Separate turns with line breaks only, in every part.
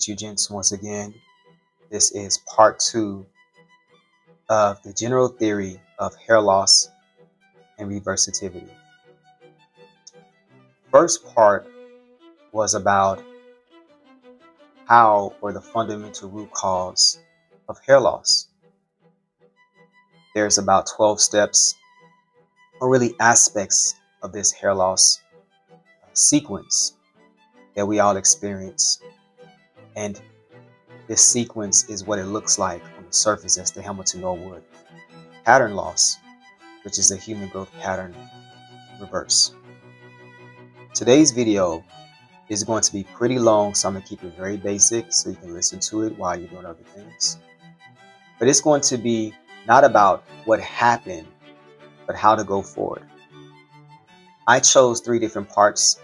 with you, gents, once again. This is part 2 of the general theory of hair loss and reversativity. First part was about how or the fundamental root cause of hair loss. There's about 12 steps, or really aspects of this hair loss sequence that we all experience. And this sequence is what it looks like on the surface as the Hamilton Norwood pattern loss, which is the human growth pattern in reverse. Today's video is going to be pretty long, so I'm going to keep it very basic so you can listen to it while you're doing other things. But it's going to be not about what happened, but how to go forward. I chose 3 different parts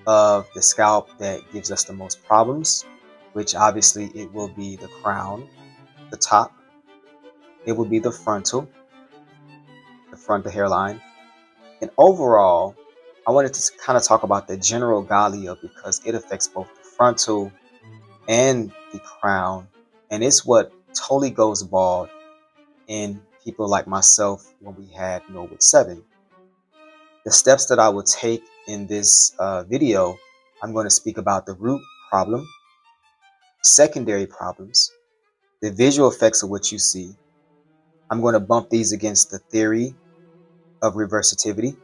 of the scalp that gives us the most problems, which obviously it will be the crown, the top, it will be the frontal, the front of the hairline, and overall I wanted to kind of talk about the general Galea because it affects both the frontal and the crown, and it's what totally goes bald in people like myself when we had Norwood 7. The steps that I will take in this video, I'm going to speak about the root problem, secondary problems, the visual effects of what you see. I'm going to bump these against the theory of reversativity,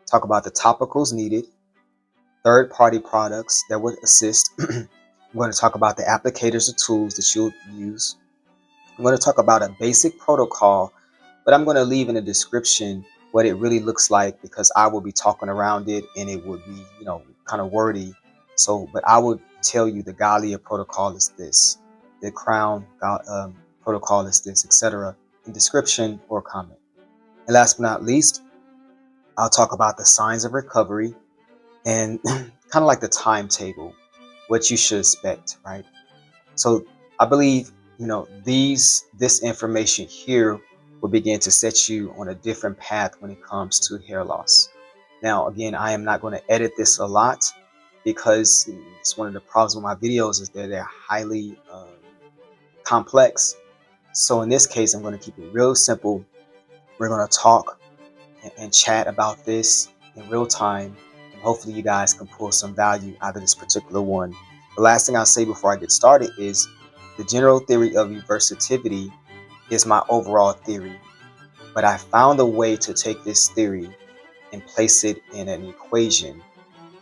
talk about the topicals needed, third-party products that would assist. I'm going to talk about the applicators or tools that you'll use. I'm going to talk about a basic protocol, but I'm going to leave in the description what it really looks like because I will be talking around it and it would be, kind of wordy. But I would tell you the Galea protocol is this, the crown protocol is this, etc. in description or comment. And last but not least, I'll talk about the signs of recovery and kind of like the timetable, what you should expect, right? So I believe, this information here will begin to set you on a different path when it comes to hair loss. Now, again, I am not going to edit this a lot because it's one of the problems with my videos is that they're highly complex. So in this case, I'm going to keep it real simple. We're going to talk and chat about this in real time, and hopefully you guys can pull some value out of this particular one. The last thing I'll say before I get started is the general theory of reversativity is my overall theory, but I found a way to take this theory and place it in an equation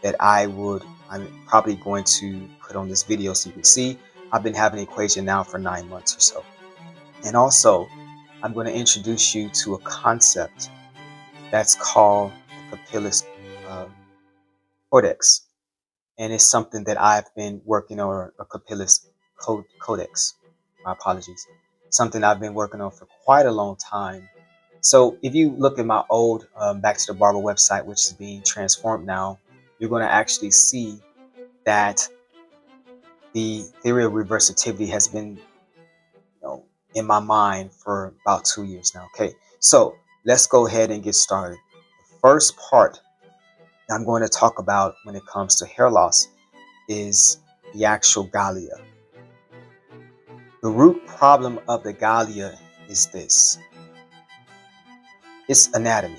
that I'm probably going to put on this video so you can see. I've been having an equation now for 9 months or so. And also, I'm going to introduce you to a concept that's called the papillaris codex. And it's something that I've been working on, a papillaris codex. My apologies. Something I've been working on for quite a long time. So if you look at my old Back to the Barber website, which is being transformed now, you're going to actually see that the theory of reversativity has been in my mind for about 2 years now. Okay, so let's go ahead and get started. The first part I'm going to talk about when it comes to hair loss is the actual Galea. The root problem of the Galea is this. It's anatomy.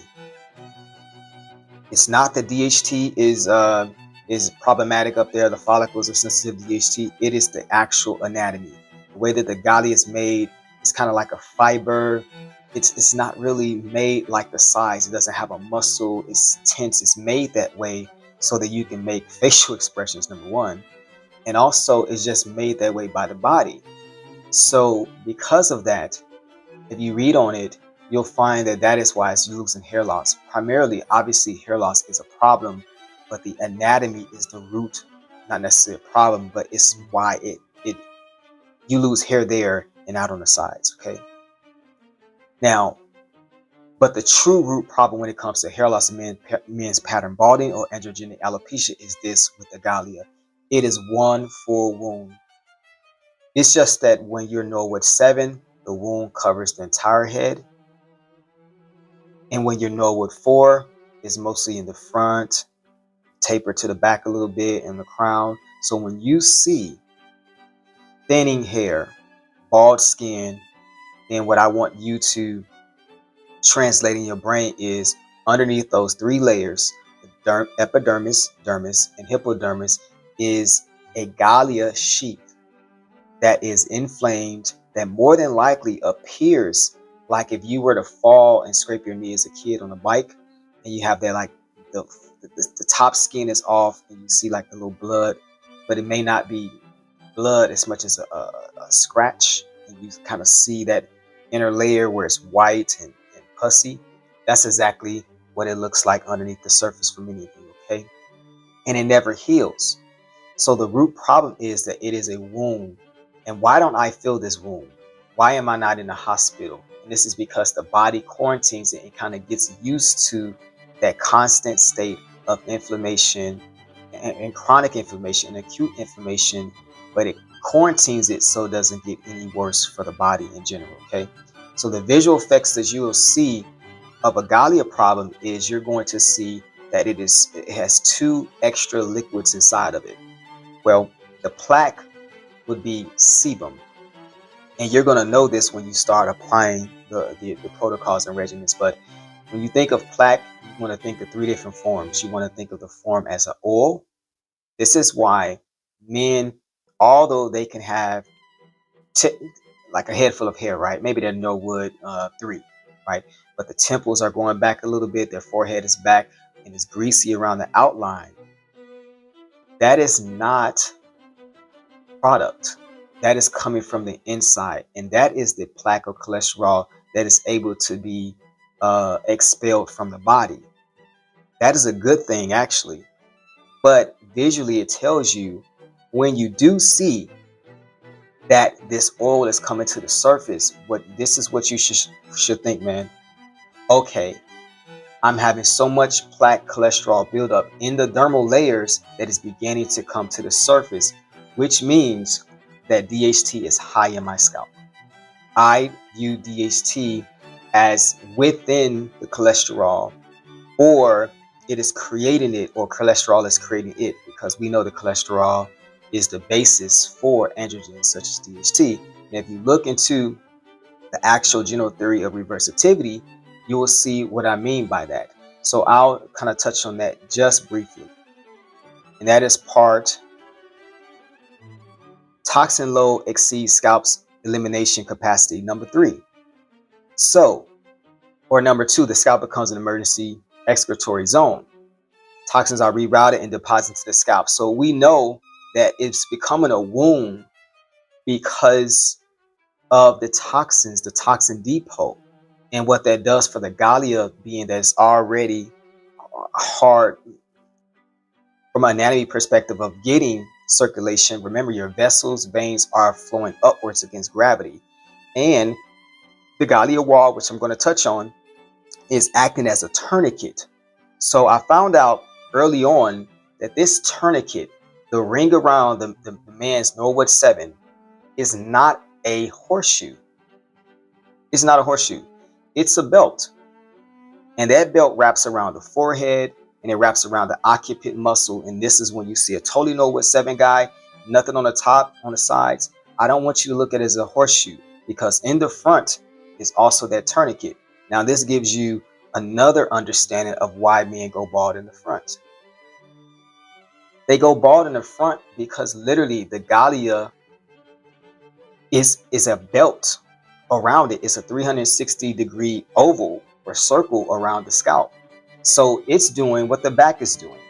It's not that DHT is problematic up there, the follicles are sensitive to DHT. It is the actual anatomy. The way that the Galea is made is kind of like a fiber. It's not really made like the size. It doesn't have a muscle. It's tense. It's made that way so that you can make facial expressions, number one. And also it's just made that way by the body. So because of that, if you read on it, you'll find that is why it's losing hair loss. Primarily, obviously, hair loss is a problem, but the anatomy is the root, not necessarily a problem, but it's why you lose hair there and out on the sides, okay? Now, but the true root problem when it comes to hair loss in men's pattern balding or androgenic alopecia is this with the Galea. It is one full wound. It's just that when you're Norwood 7, the wound covers the entire head. And when you're Norwood 4, it's mostly in the front, taper to the back a little bit in the crown. So when you see thinning hair, bald skin. And what I want you to translate in your brain is underneath those three layers, epidermis, dermis, and hypodermis, is a Galea sheath that is inflamed, that more than likely appears like if you were to fall and scrape your knee as a kid on a bike, and you have that, like, the top skin is off and you see like the little blood, but it may not be blood as much as a scratch, and you kind of see that inner layer where it's white and pussy. That's exactly what it looks like underneath the surface for many of you, okay? And it never heals. So the root problem is that it is a wound. And why don't I feel this wound? Why am I not in a hospital? And this is because the body quarantines it and kind of gets used to that constant state of inflammation and chronic inflammation and acute inflammation, but it quarantines it so it doesn't get any worse for the body in general, okay? So the visual effects that you will see of a Galea problem is you're going to see that it has two extra liquids inside of it. Well, the plaque would be sebum. And you're going to know this when you start applying the protocols and regimens. But when you think of plaque, you want to think of three different forms. You want to think of the form as an oil. This is why men, although they can have like a head full of hair, right? Maybe they're no wood 3, right? But the temples are going back a little bit. Their forehead is back and it's greasy around the outline. That is not product. That is coming from the inside. And that is the plaque or cholesterol that is able to be expelled from the body. That is a good thing, actually. But visually, it tells you when you do see that this oil is coming to the surface, this is what you should think, man. Okay, I'm having so much plaque cholesterol buildup in the dermal layers that is beginning to come to the surface, which means that DHT is high in my scalp. I view DHT as within the cholesterol, or it is creating it, or cholesterol is creating it, because we know the cholesterol is the basis for androgens such as DHT. And if you look into the actual general theory of reversativity, you will see what I mean by that. So I'll kind of touch on that just briefly. And that is part toxin load exceeds scalp's elimination capacity, number 3. So, or number 2, the scalp becomes an emergency excretory zone. Toxins are rerouted and deposited to the scalp. So we know that it's becoming a wound because of the toxins, the toxin depot, and what that does for the Galea, being that it's already hard from an anatomy perspective of getting circulation. Remember, your vessels, veins are flowing upwards against gravity, and the Galea wall, which I'm going to touch on, is acting as a tourniquet. So I found out early on that this tourniquet, the ring around the man's Norwood 7, is not a horseshoe. It's not a horseshoe. It's a belt. And that belt wraps around the forehead and it wraps around the occiput muscle. And this is when you see a totally Norwood 7 guy, nothing on the top, on the sides. I don't want you to look at it as a horseshoe, because in the front is also that tourniquet. Now, this gives you another understanding of why men go bald in the front. They go bald in the front because literally the Galea is a belt around it. It's a 360-degree oval or circle around the scalp. So it's doing what the back is doing.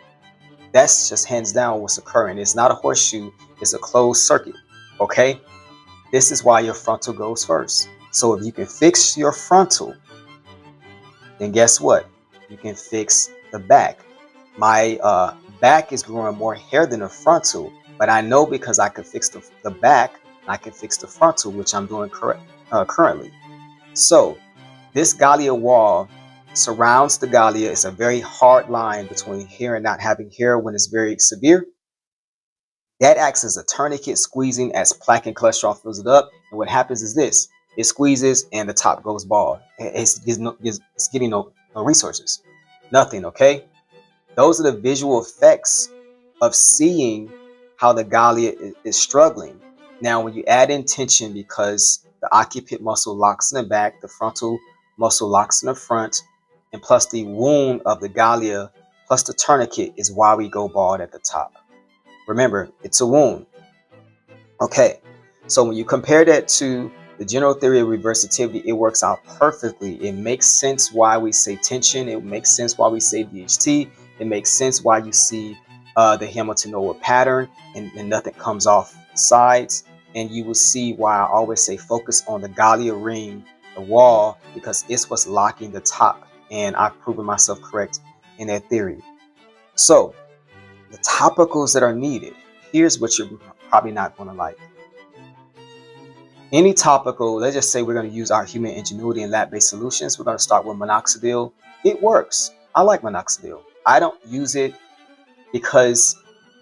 That's just hands down what's occurring. It's not a horseshoe. It's a closed circuit. Okay? This is why your frontal goes first. So if you can fix your frontal, then guess what? You can fix the back. My back is growing more hair than the frontal, but I know because I can fix the back, I can fix the frontal, which I'm doing currently. So this Galea wall surrounds the Galea. It's a very hard line between hair and not having hair when it's very severe. That acts as a tourniquet, squeezing as plaque and cholesterol fills it up. And what happens is this: it squeezes and the top goes bald. It's getting no resources, nothing. Okay, those are the visual effects of seeing how the Galea is struggling. Now, when you add in tension, because the occiput muscle locks in the back, the frontal muscle locks in the front, and plus the wound of the Galea, plus the tourniquet is why we go bald at the top. Remember, it's a wound. Okay, so when you compare that to the general theory of reversativity, it works out perfectly. It makes sense why we say tension. It makes sense why we say DHT. It makes sense why you see the hematonoid pattern and nothing comes off the sides. And you will see why I always say focus on the Galea ring, the wall, because it's what's locking the top. And I've proven myself correct in that theory. So the topicals that are needed, here's what you're probably not going to like. Any topical, let's just say we're going to use our human ingenuity and lab-based solutions. We're going to start with minoxidil. It works. I like minoxidil. I don't use it because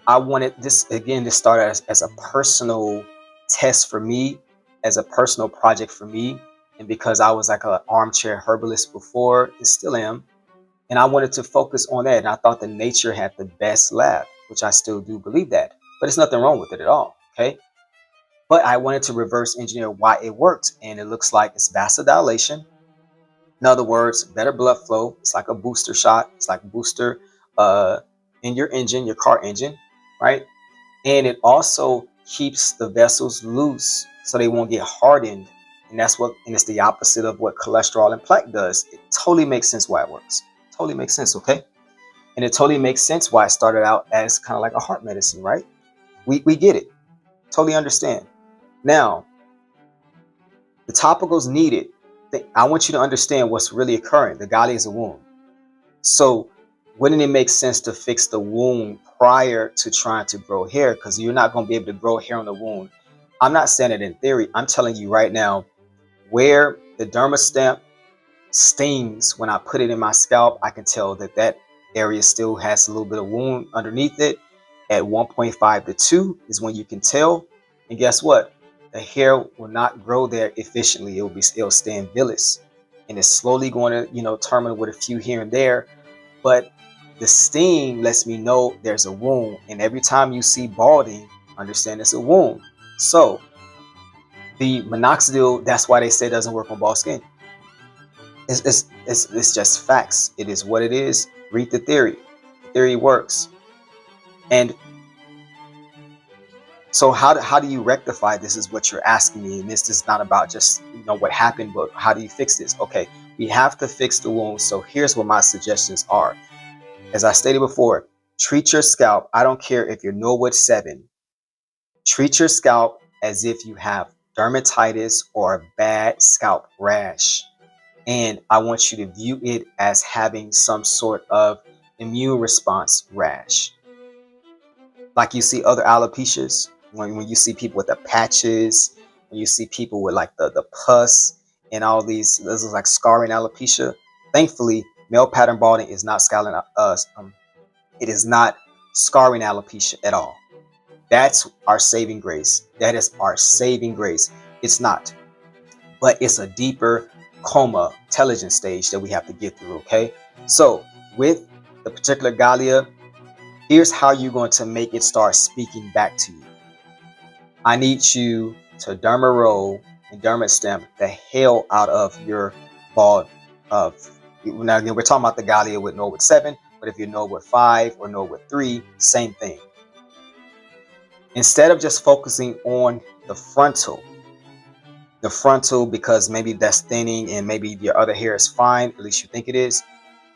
I wanted this, again, to start as a personal test for me, as a personal project for me. And because I was like an armchair herbalist before, and still am. And I wanted to focus on that. And I thought that nature had the best lab, which I still do believe that. But there's nothing wrong with it at all, okay? But I wanted to reverse engineer why it worked. And it looks like it's vasodilation. In other words, better blood flow. It's like a booster shot. It's like a booster in your engine, your car engine, right? And it also keeps the vessels loose so they won't get hardened. And it's the opposite of what cholesterol and plaque does. It totally makes sense why it works. Totally makes sense, okay? And it totally makes sense why it started out as kind of like a heart medicine, right? We get it. Totally understand. Now, the topicals needed. I want you to understand what's really occurring. The Galea is a wound. So wouldn't it make sense to fix the wound prior to trying to grow hair? Because you're not going to be able to grow hair on the wound. I'm not saying it in theory. I'm telling you right now, where the derma stamp stings when I put it in my scalp, I can tell that area still has a little bit of wound underneath it. At 1.5 to 2 is when you can tell. And guess what? The hair will not grow there efficiently. It'll stay in villus, and it's slowly going to terminate with a few here and there. But the sting lets me know there's a wound, and every time you see balding, understand it's a wound. So the minoxidil, that's why they say it doesn't work on bald skin. It's just facts. It is what it is. Read the theory. The theory works. And so how do you rectify this is what you're asking me. And this is not about just what happened, but how do you fix this? Okay, we have to fix the wound. So here's what my suggestions are. As I stated before, treat your scalp. I don't care if you're Norwood 7. Treat your scalp as if you have dermatitis or a bad scalp rash. And I want you to view it as having some sort of immune response rash. Like you see other alopecias, when you see people with the patches, when you see people with like the pus and all these, this is like scarring alopecia. Thankfully, male pattern balding is not it is not scarring alopecia at all. That's our saving grace. That is our saving grace. It's not, but it's a deeper coma telogen stage that we have to get through. Okay, so with the particular Galea, here's how you're going to make it start speaking back to you. I need you to derma roll and derma stamp the hell out of your bald. Now we're talking about the Galea with Norwood 7, but if you're Norwood 5 or Norwood 3, same thing. Instead of just focusing on the frontal because maybe that's thinning and maybe your other hair is fine, at least you think it is.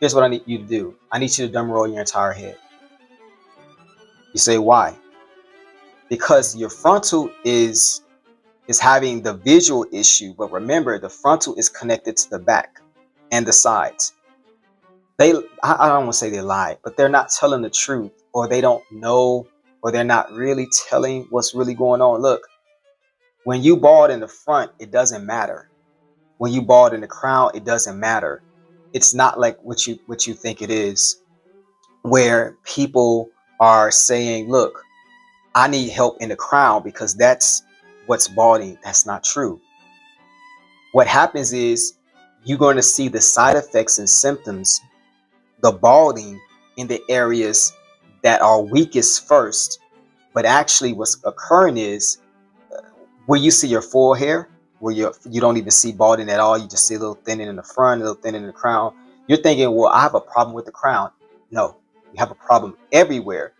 Here's what I need you to do. I need you to derma roll your entire head. You say, why? Because your frontal is having the visual issue, but remember the frontal is connected to the back and the sides. I don't want to say they lie, but they're not telling the truth, or they don't know, or they're not really telling what's really going on. Look, when you bald in the front, it doesn't matter. When you bald in the crown, it doesn't matter. It's not like what you think it is, where people are saying, look, I need help in the crown because that's what's balding. That's not true. What happens is you're going to see the side effects and symptoms, the balding in the areas that are weakest first. But actually what's occurring is where you see your full hair, where you don't even see balding at all, you just see a little thinning in the front, a little thinning in the crown, you're thinking, well, I have a problem with the crown. No, you have a problem everywhere.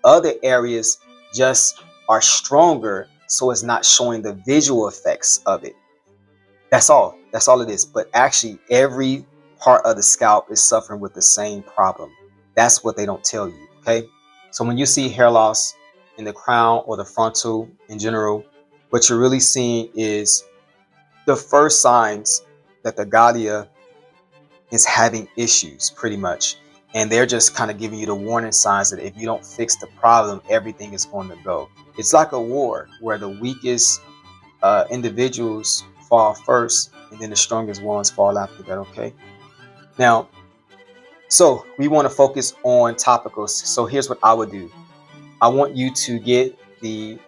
Other areas just are stronger, so it's not showing the visual effects of it. That's all it is. But actually every part of the scalp is suffering with the same problem. That's what they don't tell you. Okay, so when you see hair loss in the crown or the frontal in general, what you're really seeing is the first signs that the Galea is having issues, pretty much. And they're just kind of giving you the warning signs that if you don't fix the problem, everything is going to go. It's like a war where the weakest individuals fall first, and then the strongest ones fall after that. Okay, now, so we want to focus on topicals. So here's what I would do. I want you to get the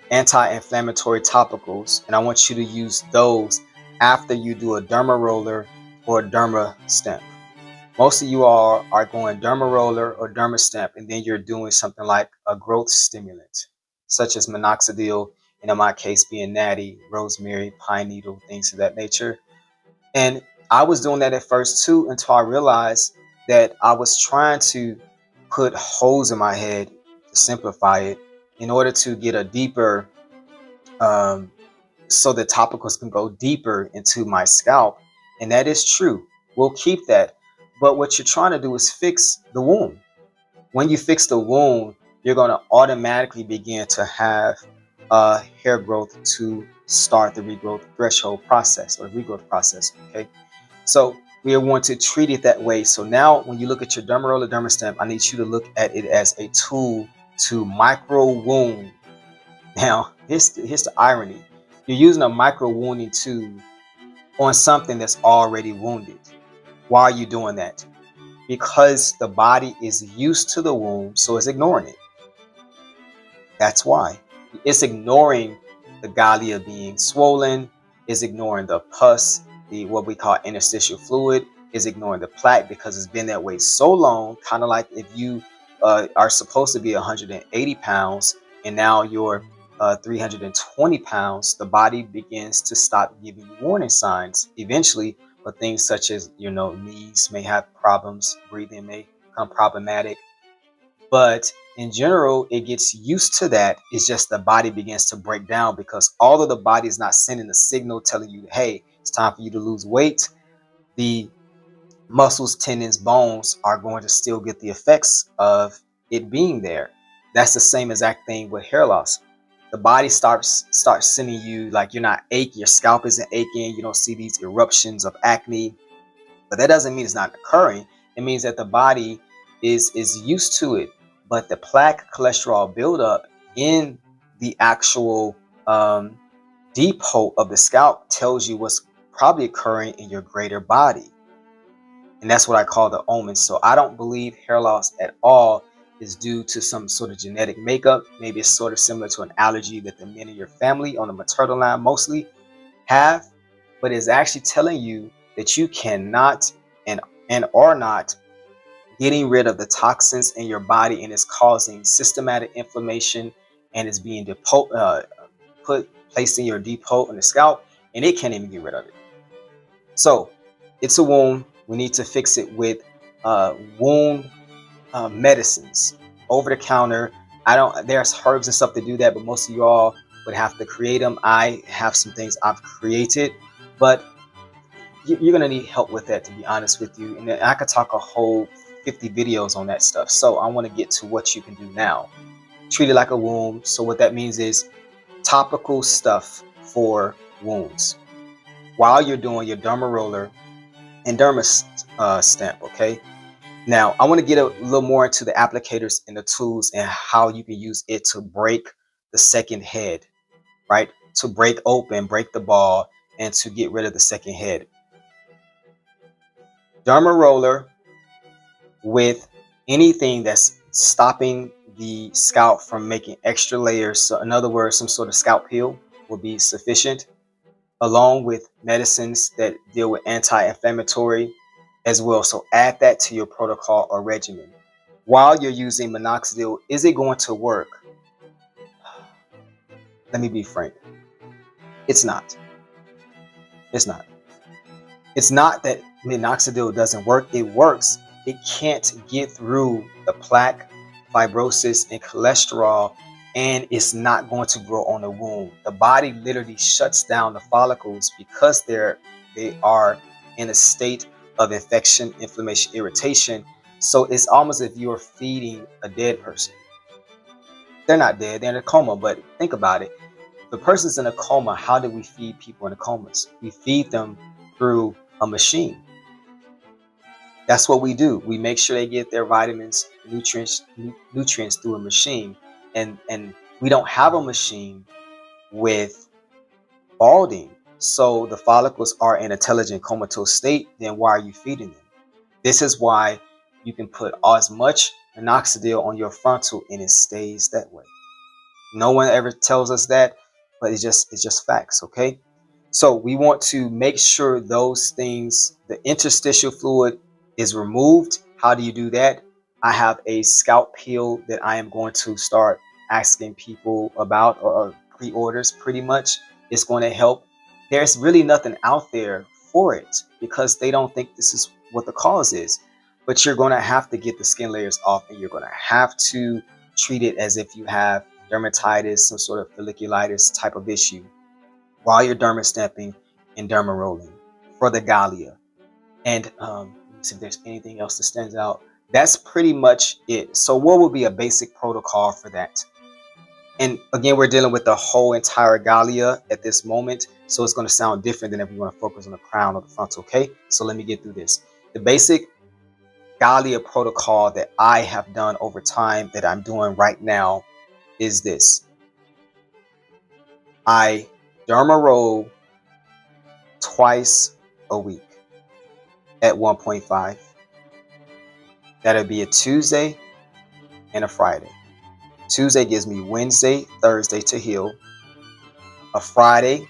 anti-inflammatory topicals, and I want you to use those after you do a derma roller or a derma stamp. Most of you all are going derma roller or derma stamp, and then you're doing something like a growth stimulant, such as minoxidil, and in my case being natty, rosemary, pine needle, things of that nature. And I was doing that at first too, until I realized that I was trying to put holes in my head, to simplify it, in order to get a deeper, so the topicals can go deeper into my scalp. And that is true. We'll keep that. But what you're trying to do is fix the wound. When you fix the wound, you're going to automatically begin to have hair growth to start the regrowth threshold process or regrowth process. Okay, so we are going to treat it that way. So now when you look at your derma roller, derma stamp, I need you to look at it as a tool to micro wound. Now, here's the irony. You're using a micro wounding tool on something that's already wounded. Why are you doing that? Because the body is used to the wound, so it's ignoring it. That's why. It's ignoring the Galea being swollen, is ignoring the pus, the what we call interstitial fluid, is ignoring the plaque because it's been that way so long. Kind of like if you are supposed to be 180 pounds and now you're 320 pounds, the body begins to stop giving you warning signs eventually. But things such as, knees may have problems, breathing may become problematic. But in general, it gets used to that. It's just the body begins to break down because although the body is not sending a signal telling you, hey, it's time for you to lose weight, the muscles, tendons, bones are going to still get the effects of it being there. That's the same exact thing with hair loss. The body starts sending you, like, you're not aching, your scalp isn't aching, you don't see these eruptions of acne, but that doesn't mean it's not occurring. It means that the body is used to it. But the plaque cholesterol buildup in the actual depot of the scalp tells you what's probably occurring in your greater body. And that's what I call the omens. So I don't believe hair loss at all is due to some sort of genetic makeup. Maybe it's sort of similar to an allergy that the men in your family on the maternal line mostly have, but it's actually telling you that you cannot and are not getting rid of the toxins in your body, and it's causing systematic inflammation, and it's being placed in your depot in the scalp, and it can't even get rid of it. So it's a wound. We need to fix it with wound medicines, over the counter. There's herbs and stuff to do that, but most of you all would have to create them. I have some things I've created, but you're going to need help with that, to be honest with you. And I could talk a whole 50 videos on that stuff. So I want to get to what you can do now. Treat it like a wound. So what that means is topical stuff for wounds while you're doing your derma roller and derma stamp. Okay, now I want to get a little more into the applicators and the tools and how you can use it to break the second head, right? To break the ball, and to get rid of the second head. Derma roller with anything that's stopping the scalp from making extra layers. So in other words, some sort of scalp peel will be sufficient, along with medicines that deal with anti-inflammatory as well. So add that to your protocol or regimen. While you're using minoxidil, is it going to work? Let me be frank. It's not. It's not. It's not that minoxidil doesn't work. It works. It can't get through the plaque, fibrosis, and cholesterol, and it's not going to grow on the wound. The body literally shuts down the follicles because they are in a state of infection, inflammation, irritation. So it's almost as if you're feeding a dead person. They're not dead, they're in a coma, but think about it. If the person's in a coma, how do we feed people in comas? We feed them through a machine. That's what we do. We make sure they get their vitamins, nutrients through a machine. And we don't have a machine with balding. So the follicles are in a telogen comatose state, then why are you feeding them? This is why you can put as much minoxidil on your frontal and it stays that way. No one ever tells us that, but it's just facts, okay? So we want to make sure those things, the interstitial fluid is removed. How do you do that? I have a scalp peel that I am going to start asking people about, or pre-orders pretty much. It's going to help. There's really nothing out there for it because they don't think this is what the cause is. But you're going to have to get the skin layers off, and you're going to have to treat it as if you have dermatitis, some sort of folliculitis type of issue, while you're derma stamping and derma rolling for the Galea. And let me see if there's anything else that stands out. That's pretty much it. So what would be a basic protocol for that? And again, we're dealing with the whole entire Galea at this moment, so it's going to sound different than if we want to focus on the crown or the frontal, okay? So let me get through this. The basic Galea protocol that I have done over time, that I'm doing right now, is this. I derma roll twice a week at 1.5. That'll be a Tuesday and a Friday. Tuesday gives me Wednesday, Thursday to heal. A Friday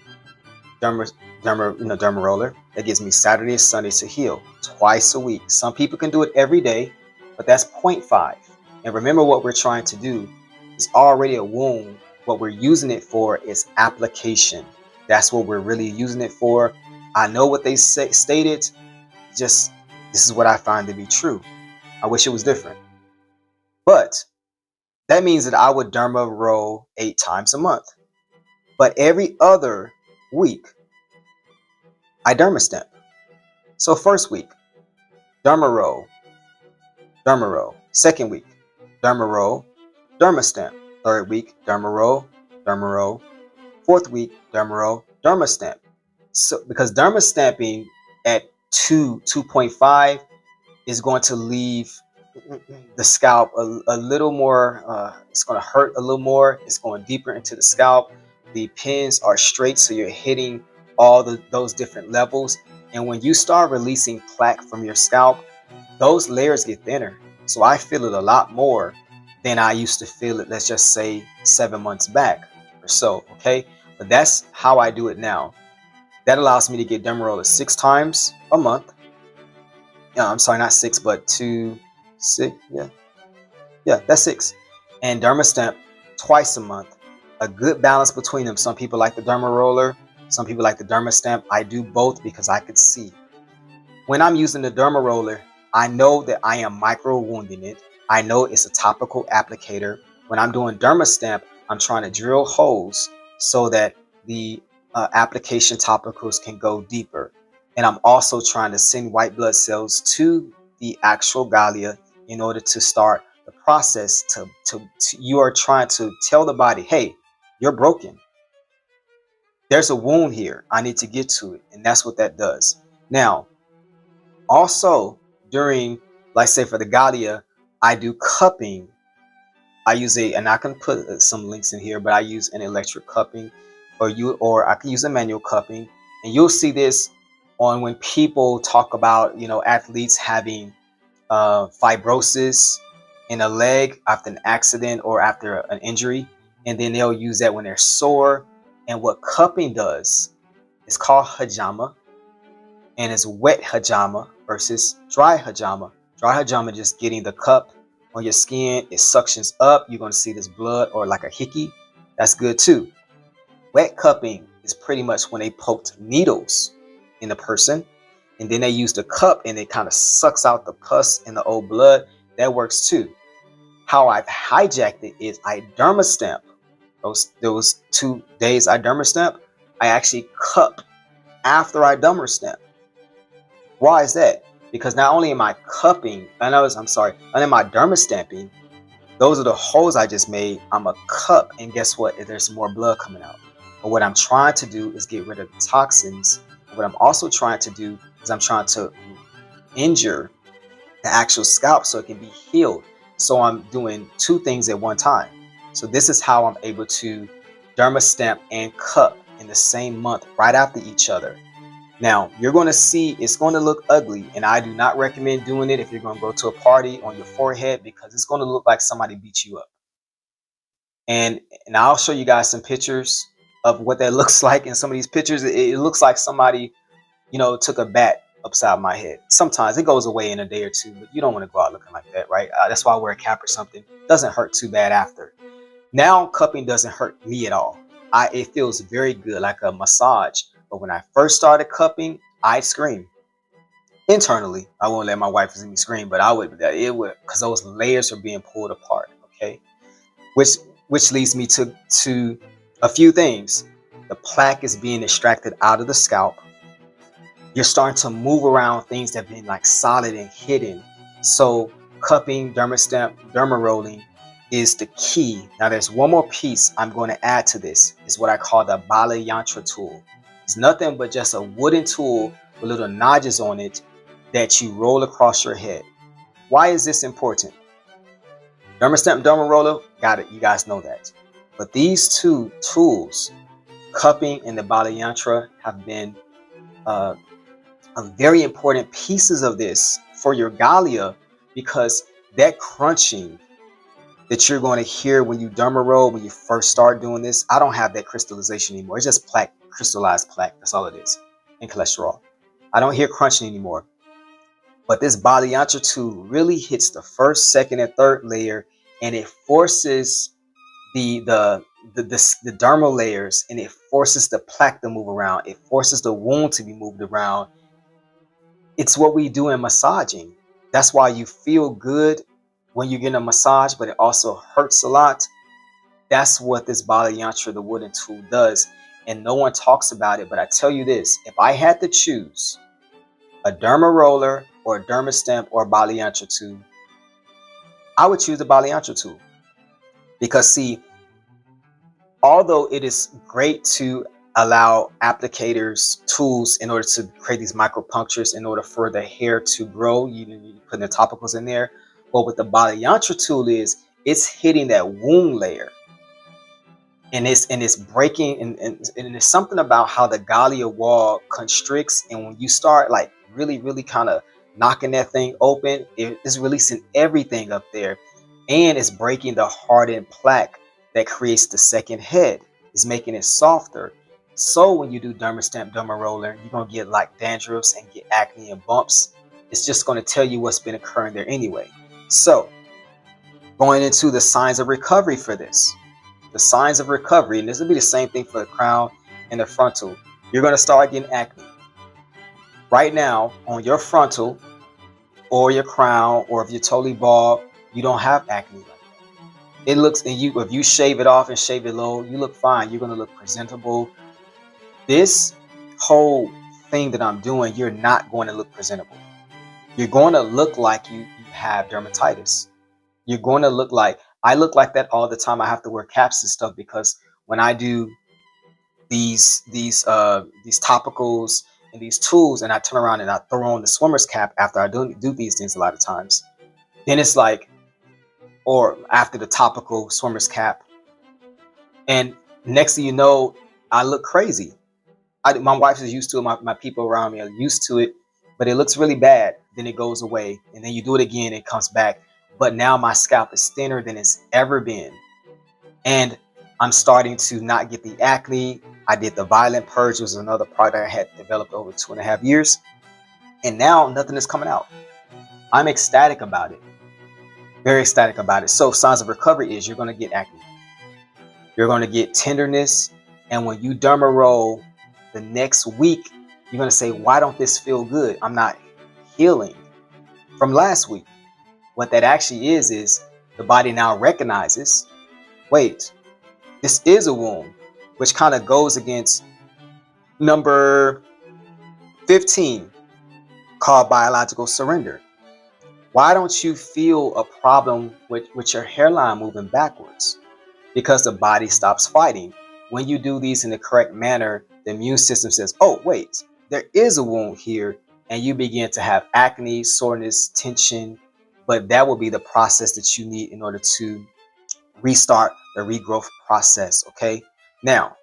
derma roller that gives me Saturday and Sunday to heal twice a week. Some people can do it every day, but that's 0.5. And remember, what we're trying to do is already a wound. What we're using it for is application. That's what we're really using it for. I know what they stated. Just this is what I find to be true. I wish it was different, but that means that I would derma roll 8 times a month. But every other week, I derma stamp. So first week, derma roll. Second week, derma roll, derma stamp. Third week, derma roll. Fourth week, derma roll, derma stamp. So because derma stamping at 2.5 is going to leave the scalp a little more, it's going to hurt a little more. It's going deeper into the scalp. The pins are straight, so you're hitting all those different levels. And when you start releasing plaque from your scalp, those layers get thinner. So I feel it a lot more than I used to feel it, let's just say 7 months back or so, okay? But that's how I do it now. That allows me to get derma roller 6 times a month. I'm sorry, not 6, but 2, 6, yeah, that's 6. And derma stamp twice a month. A good balance between them. Some people like the derma roller, some people like the derma stamp. I do both because I could see. When I'm using the derma roller, I know that I am micro wounding it. I know it's a topical applicator. When I'm doing derma stamp, I'm trying to drill holes so that the application topicals can go deeper. And I'm also trying to send white blood cells to the actual Galea in order to start the process you are trying to tell the body, hey, you're broken. There's a wound here. I need to get to it. And that's what that does. Now, also during, like say for the Galea, I do cupping. I use and I can put some links in here, but I use an electric cupping, or I can use a manual cupping. And you'll see this on when people talk about, athletes having fibrosis in a leg after an accident or after an injury. And then they'll use that when they're sore. And what cupping does, it's called hajama, and it's wet hajama versus dry hajama. Dry hajama, just getting the cup on your skin, it suctions up. You're going to see this blood or like a hickey. That's good too. Wet cupping is pretty much when they poked needles in the person, and then they used a cup and it kind of sucks out the pus and the old blood. That works too. How I've hijacked it is I dermastamp. Those 2 days I dermastamp, I actually cup after I dermastamp. Why is that? Because not only am I cupping, and am I dermastamping, those are the holes I just made. I'm a cup, and guess what? There's more blood coming out. But what I'm trying to do is get rid of the toxins. What I'm also trying to do is I'm trying to injure the actual scalp so it can be healed. So I'm doing 2 things at one time. So this is how I'm able to dermastamp and cup in the same month right after each other. Now, you're going to see it's going to look ugly, and I do not recommend doing it if you're going to go to a party on your forehead, because it's going to look like somebody beat you up. And I'll show you guys some pictures of what that looks like. In some of these pictures, it looks like somebody, took a bat upside my head. Sometimes it goes away in a day or 2, but you don't want to go out looking like that, right? That's why I wear a cap or something. It doesn't hurt too bad after. Now, cupping doesn't hurt me at all. It feels very good, like a massage. But when I first started cupping, I'd scream. Internally, I won't let my wife see me scream, but it would, because those layers are being pulled apart. Okay, which leads me to a few things. The plaque is being extracted out of the scalp. You're starting to move around things that have been like solid and hidden. So cupping, derma rolling is the key. Now there's one more piece I'm going to add to this. It's what I call the Balantra Tool. It's nothing but just a wooden tool with little notches on it that you roll across your head. Why is this important? Dermastamp, derma roller, got it. You guys know that. But these 2 tools, cupping and the Balantra, have been very important pieces of this for your Galea, because that crunching that you're going to hear when you derma roll, when you first start doing this, I don't have that crystallization anymore. It's just plaque, crystallized plaque. That's all it is, and cholesterol. I don't hear crunching anymore. But this Balantra tool really hits the first, second, and third layer, and it forces the dermal layers, and it forces the plaque to move around. It forces the wound to be moved around. It's what we do in massaging. That's why you feel good when you're getting a massage, but it also hurts a lot. That's what this Balantra, the wooden tool, does. And no one talks about it, but I tell you this, if I had to choose a derma roller or a derma stamp or a Balantra tool, I would choose the Balantra tool. Because see, although it is great to allow applicators tools in order to create these micropunctures in order for the hair to grow, you put the topicals in there. But what the Balantra tool is, it's hitting that wound layer. And it's breaking, and there's something about how the Galea wall constricts, and when you start like really kind of knocking that thing open, it's releasing everything up there, and it's breaking the hardened plaque that creates the second head. It's making it softer. So when you do derma stamp, derma roller, you're gonna get like dandruffs and get acne and bumps. It's just going to tell you what's been occurring there anyway. So going into the signs of recovery for this. The signs of recovery, and this will be the same thing for the crown and the frontal. You're going to start getting acne. Right now, on your frontal or your crown, or if you're totally bald, you don't have acne like that. It looks, and if you shave it off and shave it low, you look fine. You're going to look presentable. This whole thing that I'm doing, you're not going to look presentable. You're going to look like you have dermatitis. You're going to look like, I look like that all the time. I have to wear caps and stuff because when I do these topicals and these tools, and I turn around and I throw on the swimmer's cap after I do these things a lot of times, then it's like, or after the topical swimmer's cap, and next thing you know, I look crazy. My wife is used to it. My people around me are used to it, but it looks really bad. Then it goes away, and then you do it again, it comes back. But now my scalp is thinner than it's ever been, and I'm starting to not get the acne. I did the Violent Purge, which was another product I had developed over 2.5 years, and now nothing is coming out. I'm ecstatic about it, very ecstatic about it. So signs of recovery is you're going to get acne, you're going to get tenderness, And when you derma roll the next week, you're going to say, why don't this feel good? I'm not healing from last week. What that actually is the body now recognizes, wait, this is a wound, which kind of goes against number 15, called biological surrender. Why don't you feel a problem with your hairline moving backwards? Because the body stops fighting. When you do these in the correct manner, the immune system says, oh, wait, there is a wound here. And you begin to have acne, soreness, tension. But that will be the process that you need in order to restart the regrowth process. Okay. Now,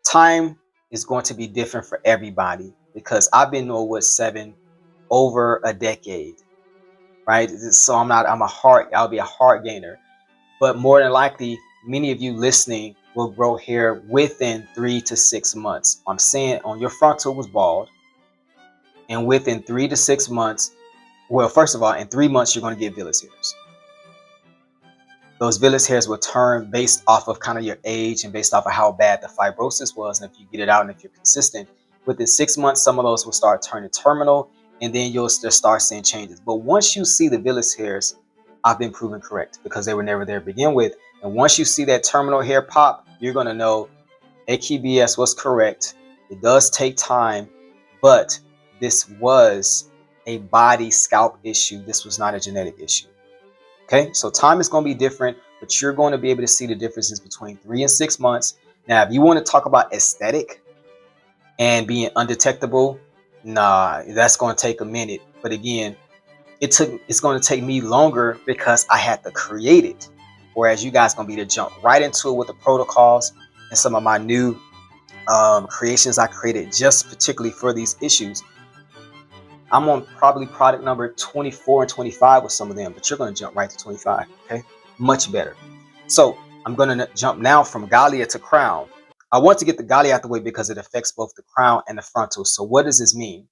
time is going to be different for everybody because I've been Norwood 7 over a decade, right? So I'll be a hard gainer. But more than likely, many of you listening will grow hair within 3 to 6 months. I'm saying on your frontal was bald, and within 3 to 6 months, well, first of all, in 3 months, you're going to get villus hairs. Those villus hairs will turn based off of kind of your age and based off of how bad the fibrosis was. And if you get it out and if you're consistent, within 6 months, some of those will start turning terminal, and then you'll just start seeing changes. But once you see the villus hairs, I've been proven correct because they were never there to begin with. And once you see that terminal hair pop, you're going to know AKBS was correct. It does take time, but this was a body scalp issue. This was not a genetic issue. Okay, so time is going to be different, but you're going to be able to see the differences between 3 and 6 months. Now, if you want to talk about aesthetic and being undetectable, nah, that's going to take a minute. But again, it's going to take me longer because I had to create it. Whereas you guys going to be to jump right into it with the protocols and some of my new creations I created just particularly for these issues. I'm on probably product number 24 and 25 with some of them, but you're going to jump right to 25. Okay, much better. So I'm going to jump now from Galea to crown. I want to get the Galea out the way because it affects both the crown and the frontal. So what does this mean?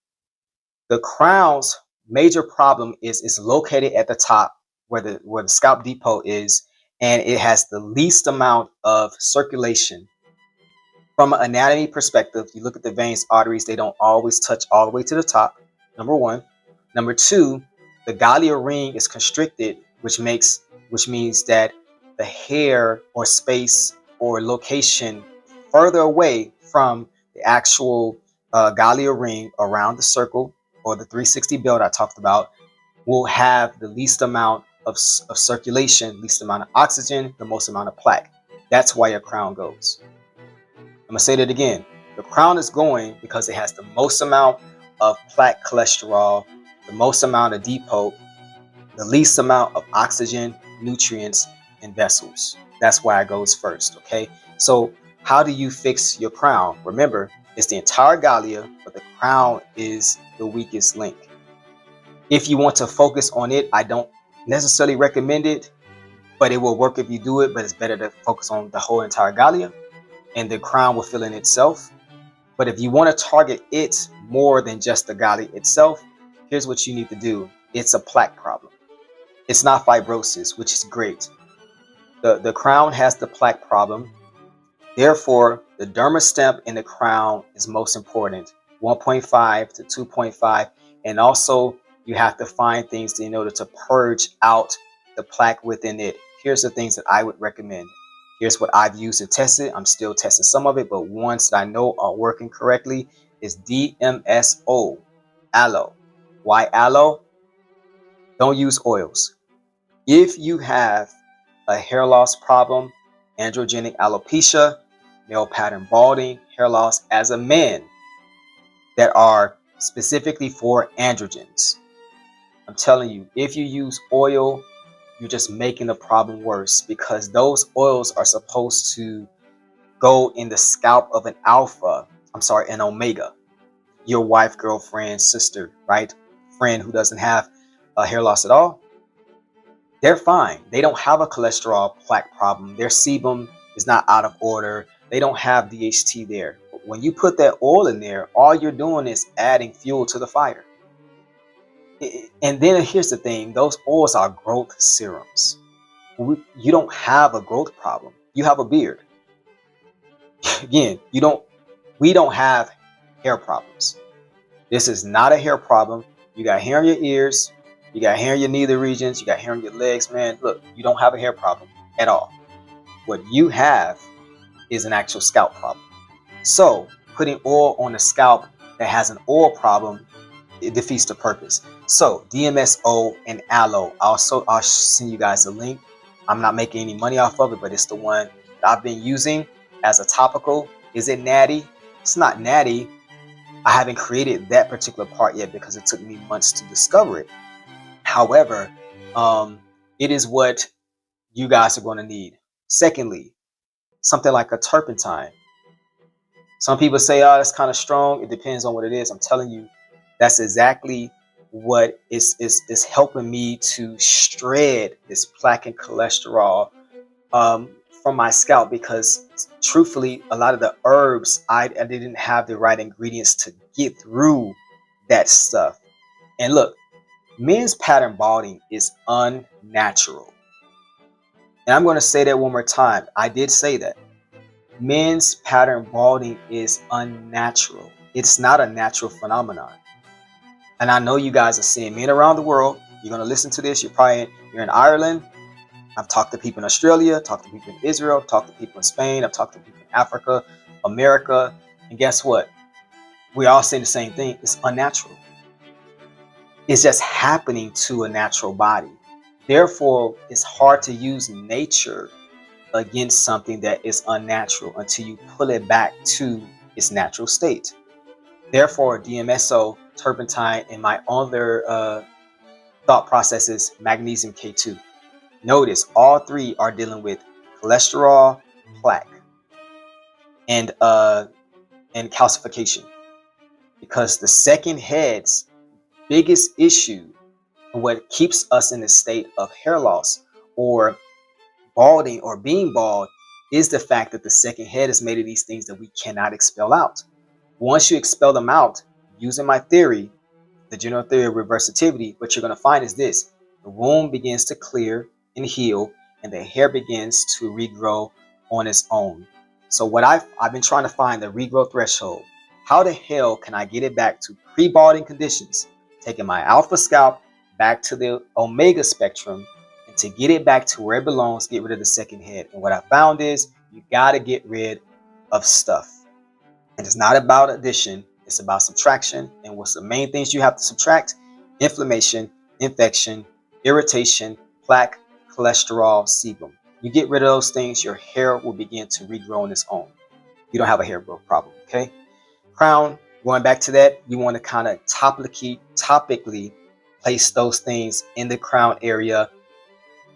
The crown's major problem is it's located at the top where the scalp depot is, and it has the least amount of circulation. From an anatomy perspective, you look at the veins, arteries, they don't always touch all the way to the top, number one. Number two, the Galea ring is constricted, which means that the hair or space or location further away from the actual Galea ring around the circle or the 360 belt I talked about will have the least amount of circulation, least amount of oxygen, the most amount of plaque. That's why your crown goes. I'm going to say that again. The crown is going because it has the most amount of plaque cholesterol, the most amount of depot, the least amount of oxygen, nutrients, and vessels. That's why it goes first, okay? So how do you fix your crown? Remember, it's the entire Galea, but the crown is the weakest link. If you want to focus on it, I don't necessarily recommend it, but it will work if you do it, but it's better to focus on the whole entire Galea, and the crown will fill in itself. But if you want to target it more than just the Galea itself, here's what you need to do. It's a plaque problem. It's not fibrosis, which is great. The crown has the plaque problem. Therefore, the derma stem in the crown is most important, 1.5 to 2.5. And also, you have to find things in order to purge out the plaque within it. Here's the things that I would recommend. Here's what I've used to test it. I'm still testing some of it, but ones that I know are working correctly is DMSO, aloe. Why aloe? Don't use oils. If you have a hair loss problem, androgenic alopecia, male pattern balding, hair loss as a man that are specifically for androgens, I'm telling you, if you use oil, you're just making the problem worse because those oils are supposed to go in the scalp of an an omega, your wife, girlfriend, sister, right? Friend who doesn't have a hair loss at all. They're fine. They don't have a cholesterol plaque problem. Their sebum is not out of order. They don't have DHT there. But when you put that oil in there, all you're doing is adding fuel to the fire. And then here's the thing. Those oils are growth serums. You don't have a growth problem. You have a beard. Again, we don't have hair problems. This is not a hair problem. You got hair in your ears, you got hair in your nether regions, you got hair in your legs, man. Look, you don't have a hair problem at all. What you have is an actual scalp problem. So putting oil on the scalp that has an oil problem, it defeats the purpose. So DMSO and aloe. I'll send you guys a link. I'm not making any money off of it, but it's the one that I've been using as a topical. Is it natty? It's not natty. I haven't created that particular part yet because it took me months to discover it. However, it is what you guys are going to need. Secondly, something like a turpentine. Some people say, oh, that's kind of strong. It depends on what it is. I'm telling you, that's exactly what is helping me to shred this plaque and cholesterol from my scalp, because truthfully, a lot of the herbs, I didn't have the right ingredients to get through that stuff. And look, men's pattern balding is unnatural. And I'm going to say that one more time. I did say that. Men's pattern balding is unnatural. It's not a natural phenomenon. And I know you guys are seeing men around the world. You're going to listen to this. You're in Ireland. I've talked to people in Australia, talked to people in Israel, talked to people in Spain. I've talked to people in Africa, America. And guess what? We're all saying the same thing. It's unnatural. It's just happening to a natural body. Therefore, it's hard to use nature against something that is unnatural until you pull it back to its natural state. Therefore, DMSO, turpentine, and my other thought processes, magnesium K2. Notice all three are dealing with cholesterol, plaque, and calcification. Because the second head's biggest issue, and what keeps us in a state of hair loss or balding or being bald, is the fact that the second head is made of these things that we cannot expel out. Once you expel them out, using my theory, the general theory of reversativity, what you're going to find is this: the wound begins to clear and heal, and the hair begins to regrow on its own. So what I've been trying to find the regrow threshold. How the hell can I get it back to pre-balding conditions? Taking my alpha scalp back to the omega spectrum, and to get it back to where it belongs, get rid of the second head. And what I found is you got to get rid of stuff. And it's not about addition, it's about subtraction. And what's the main things you have to subtract? Inflammation, infection, irritation, plaque, cholesterol, sebum. You get rid of those things, your hair will begin to regrow on its own. You don't have a hair growth problem, okay? Crown, going back to that, you want to kind of topically place those things in the crown area.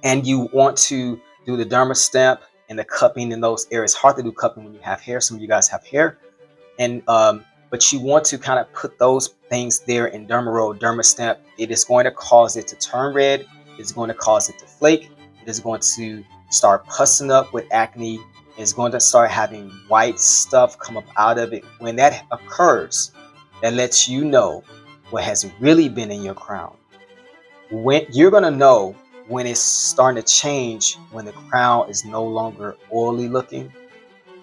And you want to do the derma stamp and the cupping in those areas. Hard to do cupping when you have hair. Some of you guys have hair. And but you want to kind of put those things there in derma roll, derma stamp. It is going to cause it to turn red. It's going to cause it to flake. It is going to start pussing up with acne. It's going to start having white stuff come up out of it. When that occurs, that lets you know what has really been in your crown. When you're going to know when it's starting to change, when the crown is no longer oily looking,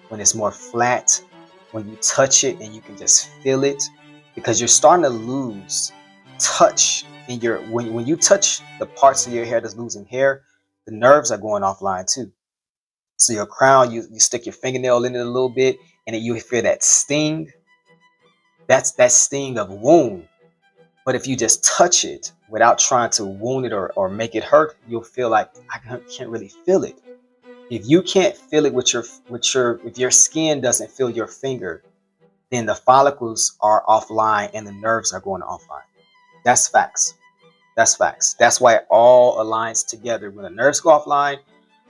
when it's more flat, when you touch it and you can just feel it, because you're starting to lose touch in your, when you touch the parts of your hair that's losing hair, the nerves are going offline too. So your crown, you stick your fingernail in it a little bit, and then you feel that sting. That's that sting of wound. But if you just touch it without trying to wound it or make it hurt, you'll feel like I can't really feel it. If you can't feel it if your skin doesn't feel your finger, then the follicles are offline and the nerves are going offline. That's facts. That's facts. That's why it all aligns together. When the nerves go offline,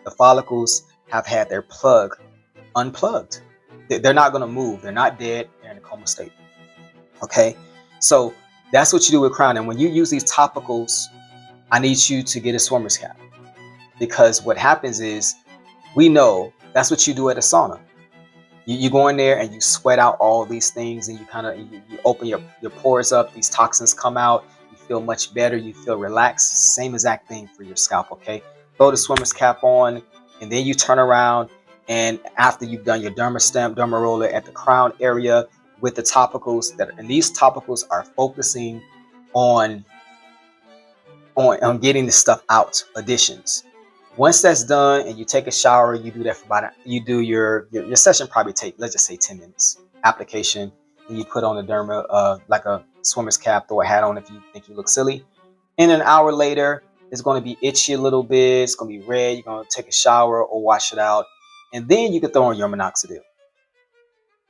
the follicles have had their plug unplugged. They're not going to move. They're not dead. They're in a coma state. Okay, so that's what you do with crown. And when you use these topicals, I need you to get a swimmer's cap, because what happens is, we know that's what you do at a sauna. You go in there and you sweat out all these things, and you kind of you open your pores up. These toxins come out. You feel much better. You feel relaxed. Same exact thing for your scalp. Okay, throw the swimmer's cap on, and then you turn around And after you've done your derma stamp, derma roller at the crown area with the topicals, and these topicals are focusing on getting the stuff out, additions. Once that's done and you take a shower, you do that for about your session probably take, let's just say 10 minutes. Application, and you put on a derma like a swimmer's cap, throw a hat on if you think you look silly. And an hour later, it's going to be itchy a little bit, it's going to be red, you're going to take a shower or wash it out, and then you can throw on your minoxidil.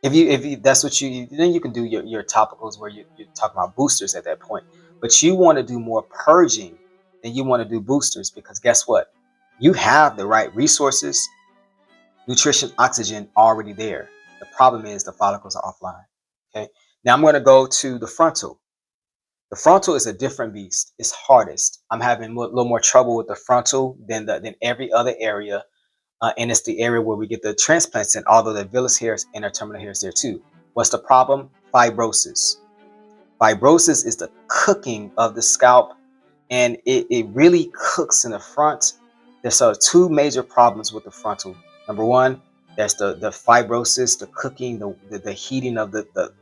If you that's what then you can do your topicals where you're talking about boosters at that point. But you want to do more purging than you want to do boosters, because guess what? You have the right resources, nutrition, oxygen already there. The problem is the follicles are offline. Okay. Now I'm going to go to the frontal. The frontal is a different beast. It's hardest. I'm having a little more trouble with the frontal than every other area. And it's the area where we get the transplants in, although the villus hairs and our terminal hairs there too. What's the problem? Fibrosis. Fibrosis is the cooking of the scalp, and it really cooks in the front. There's two major problems with the frontal. Number one, there's the fibrosis, the cooking, the heating of the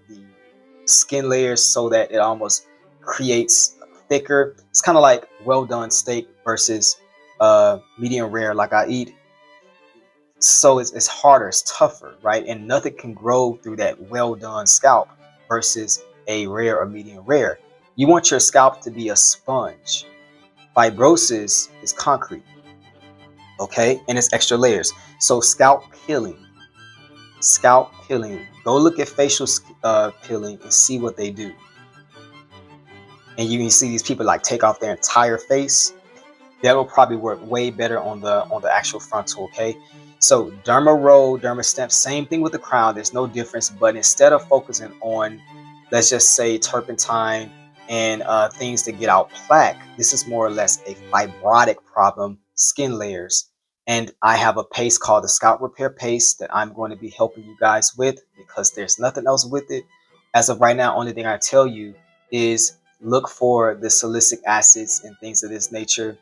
skin layers so that it almost creates thicker. It's kind of like well done steak versus medium rare like I eat. So it's harder, it's tougher, right? And nothing can grow through that well done scalp versus a rare or medium rare. You want your scalp to be a sponge. Fibrosis is concrete, okay? And it's extra layers. So scalp peeling. Go look at facial peeling and see what they do. And you can see these people like take off their entire face. That will probably work way better on the actual frontal, okay? So derma roll, derma stamp, same thing with the crown. There's no difference, but instead of focusing on, let's just say, turpentine and things to get out plaque, this is more or less a fibrotic problem, skin layers. And I have a paste called the Scalp Repair Paste that I'm going to be helping you guys with, because there's nothing else with it. As of right now, only thing I tell you is look for the salicylic acids and things of this nature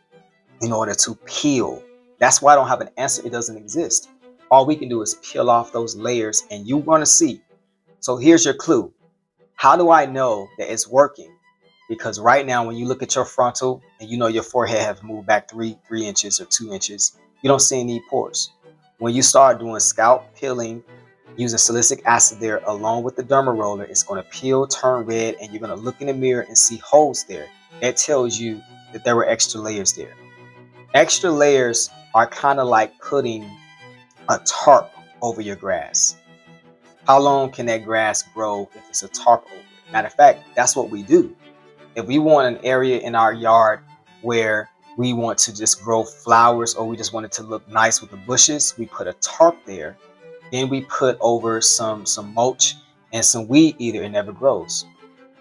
in order to peel. That's why I don't have an answer. It doesn't exist. All we can do is peel off those layers and you're going to see. So here's your clue. How do I know that it's working? Because right now, when you look at your frontal and you know your forehead has moved back 3 inches or 2 inches, you don't see any pores. When you start doing scalp peeling, using salicylic acid there along with the derma roller, it's going to peel, turn red, and you're going to look in the mirror and see holes there. That tells you that there were extra layers there. Extra layers are kind of like putting a tarp over your grass. How long can that grass grow if it's a tarp over it? Matter of fact, that's what we do. If we want an area in our yard where we want to just grow flowers, or we just want it to look nice with the bushes, we put a tarp there. Then we put over some mulch and some weed eater, it never grows.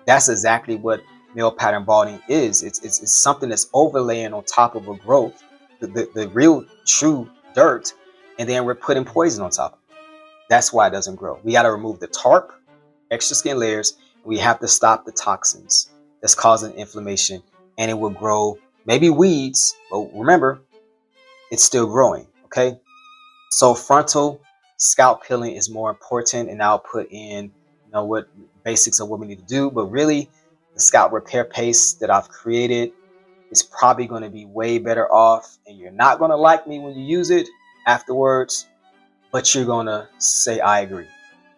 That's exactly what male pattern balding is. It's something that's overlaying on top of a growth, the real true dirt, and then we're putting poison on top of it. That's why it doesn't grow. We got to remove the tarp, extra skin layers. We have to stop the toxins that's causing inflammation, and it will grow maybe weeds, but remember, it's still growing, okay? So frontal scalp peeling is more important, and I'll put in, what basics of what we need to do, but really the scalp repair paste that I've created is probably going to be way better off, and you're not going to like me when you use it afterwards, but you're going to say I agree,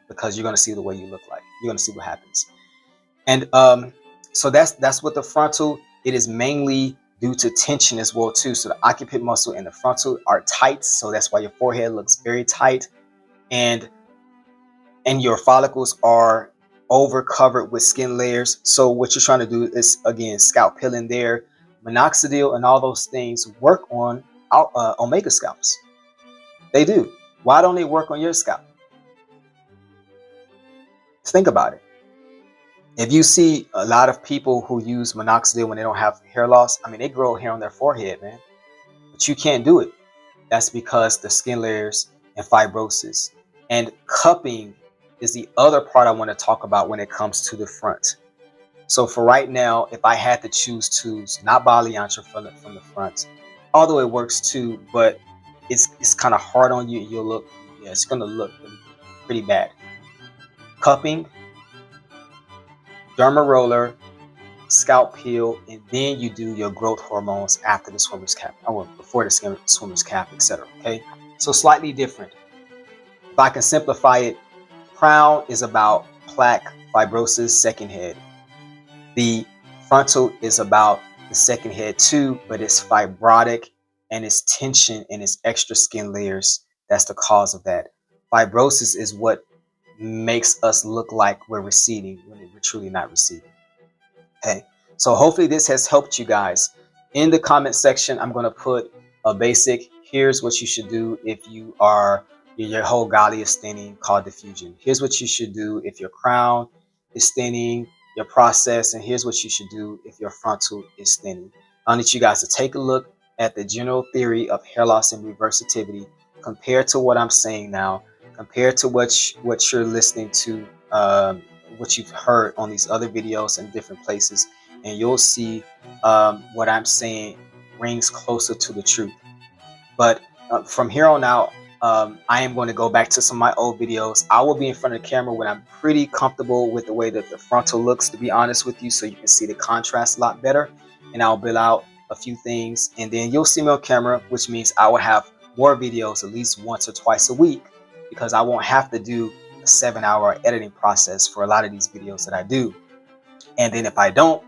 because you're going to see the way you look like. You're going to see what happens. And so that's what the frontal, it is mainly due to tension as well too. So the occiput muscle and the frontal are tight, so that's why your forehead looks very tight, and your follicles are over covered with skin layers. So what you're trying to do is, again, scalp peeling there. Minoxidil and all those things work on omega scalps. They do. Why don't they work on your scalp? Think about it. If you see a lot of people who use minoxidil when they don't have hair loss, I mean, they grow hair on their forehead, man. But you can't do it. That's because the skin layers and fibrosis. And cupping is the other part I want to talk about when it comes to the front. So for right now, if I had to choose tubes, not Balantra from the front, although it works too, but it's kind of hard on you. You'll look Yeah, it's gonna look pretty bad. Cupping, derma roller, scalp peel, and then you do your growth hormones after the swimmer's cap, or before the swimmer's cap, etc. Okay, so slightly different. If I can simplify it, crown is about plaque fibrosis, second head. The frontal is about the second head too, but it's fibrotic and it's tension and it's extra skin layers. That's the cause of that. Fibrosis is what makes us look like we're receding when we're truly not receding. Okay, so hopefully this has helped you guys. In the comment section, I'm going to put a basic, here's what you should do if you are, your whole Galea is thinning, called diffusion. Here's what you should do if your crown is thinning, your process, and here's what you should do if your frontal is thinning. I need you guys to take a look at the general theory of hair loss and reversativity compared to what I'm saying now, compared to what you're listening to, what you've heard on these other videos in different places, and you'll see what I'm saying rings closer to the truth. But from here on out, I am going to go back to some of my old videos. I will be in front of the camera when I'm pretty comfortable with the way that the frontal looks, to be honest with you, so you can see the contrast a lot better. And I'll build out a few things, and then you'll see me on camera, which means I will have more videos at least once or twice a week, because I won't have to do a 7-hour editing process for a lot of these videos that I do. And then if I don't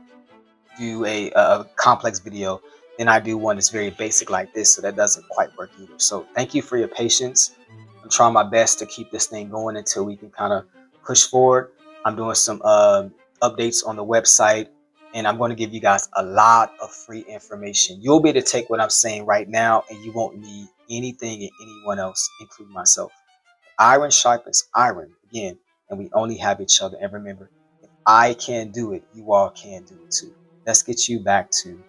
do a complex video, then I do one that's very basic like this, so that doesn't quite work either. So thank you for your patience. I'm trying my best to keep this thing going until we can kind of push forward. I'm doing some updates on the website, and I'm going to give you guys a lot of free information. You'll be able to take what I'm saying right now, and you won't need anything and anyone else, including myself. Iron sharpens iron, again, and we only have each other. And remember, if I can do it, you all can do it too. Let's get you back to